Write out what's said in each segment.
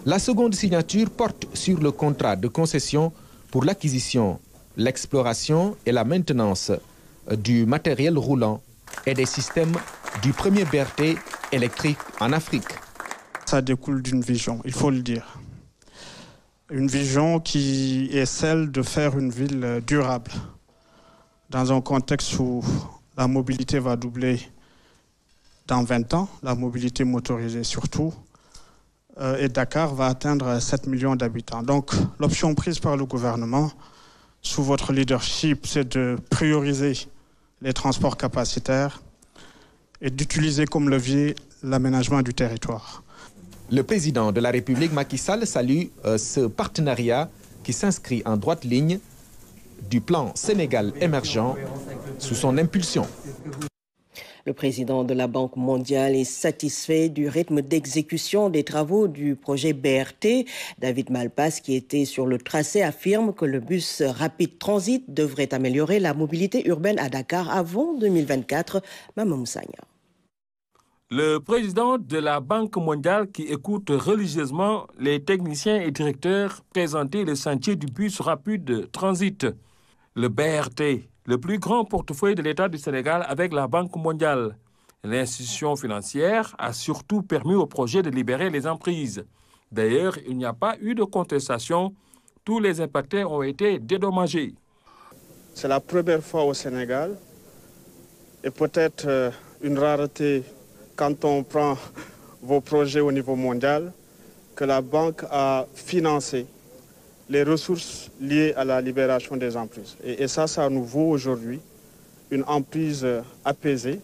La seconde signature porte sur le contrat de concession pour l'acquisition, l'exploration et la maintenance du matériel roulant et des systèmes du premier BRT électrique en Afrique. Ça découle d'une vision, il faut le dire. Une vision qui est celle de faire une ville durable, dans un contexte où la mobilité va doubler dans 20 ans, la mobilité motorisée surtout, et Dakar va atteindre 7 millions d'habitants. Donc l'option prise par le gouvernement, sous votre leadership, c'est de prioriser les transports capacitaires et d'utiliser comme levier l'aménagement du territoire. Le président de la République, Macky Sall, salue ce partenariat qui s'inscrit en droite ligne du plan Sénégal émergent sous son impulsion. Le président de la Banque mondiale est satisfait du rythme d'exécution des travaux du projet BRT. David Malpass, qui était sur le tracé, affirme que le bus Rapid Transit devrait améliorer la mobilité urbaine à Dakar avant 2024. Maman Moussagna. Le président de la Banque mondiale, qui écoute religieusement les techniciens et directeurs présenter le chantier du bus Rapid Transit. Le BRT, le plus grand portefeuille de l'État du Sénégal avec la Banque mondiale. L'institution financière a surtout permis au projet de libérer les emprises. D'ailleurs, il n'y a pas eu de contestation. Tous les impactés ont été dédommagés. C'est la première fois au Sénégal et peut-être une rareté quand on prend vos projets au niveau mondial que la banque a financé les ressources liées à la libération des emprises. Et ça nous vaut aujourd'hui une emprise apaisée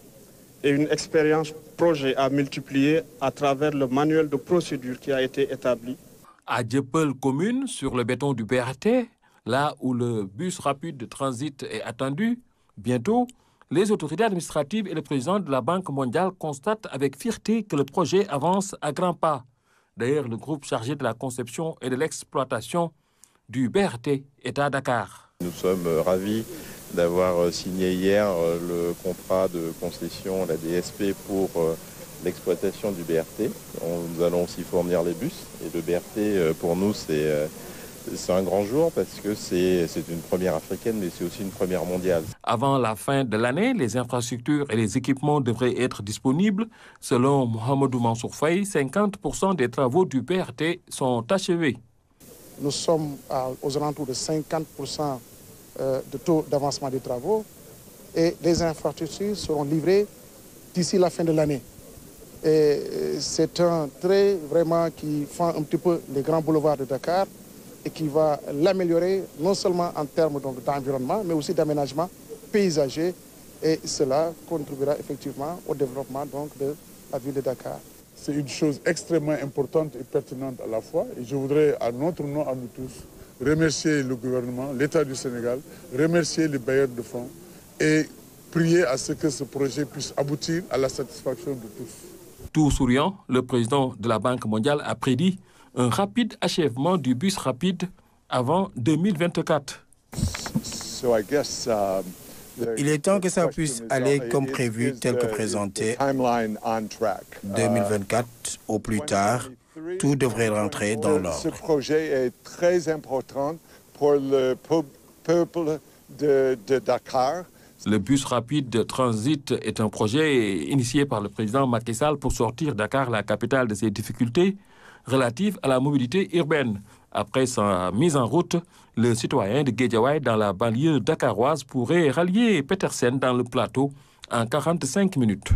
et une expérience projet à multiplier à travers le manuel de procédure qui a été établi. À Dieuppeul commune, sur le béton du BRT, là où le bus rapide de transit est attendu, bientôt, les autorités administratives et le président de la Banque mondiale constatent avec fierté que le projet avance à grands pas. D'ailleurs, le groupe chargé de la conception et de l'exploitation du BRT est à Dakar. Nous sommes ravis d'avoir signé hier le contrat de concession à la DSP pour l'exploitation du BRT. Nous allons aussi fournir les bus et le BRT pour nous c'est un grand jour parce que c'est une première africaine mais c'est aussi une première mondiale. Avant la fin de l'année, les infrastructures et les équipements devraient être disponibles. Selon Mohamedou Mansour Faye, 50% des travaux du BRT sont achevés. Nous sommes aux alentours de 50% de taux d'avancement des travaux et les infrastructures seront livrées d'ici la fin de l'année. Et c'est un trait vraiment qui fend un petit peu les grands boulevards de Dakar et qui va l'améliorer non seulement en termes d'environnement mais aussi d'aménagement paysager et cela contribuera effectivement au développement de la ville de Dakar. C'est une chose extrêmement importante et pertinente à la fois. Et je voudrais, à notre nom, à nous tous, remercier le gouvernement, l'État du Sénégal, remercier les bailleurs de fonds et prier à ce que ce projet puisse aboutir à la satisfaction de tous. Tout souriant, le président de la Banque mondiale a prédit un rapide achèvement du bus rapide avant 2024. Il est temps que ça puisse aller comme prévu, tel que présenté. 2024 au plus tard, tout devrait rentrer dans l'ordre. Ce projet est très important pour le peuple de Dakar. Le bus rapide de transit est un projet initié par le président Macky Sall pour sortir Dakar, la capitale, de ses difficultés relatives à la mobilité urbaine. Après sa mise en route, le citoyen de Guédiawaye dans la banlieue dakaroise pourrait rallier Petersen dans le plateau en 45 minutes.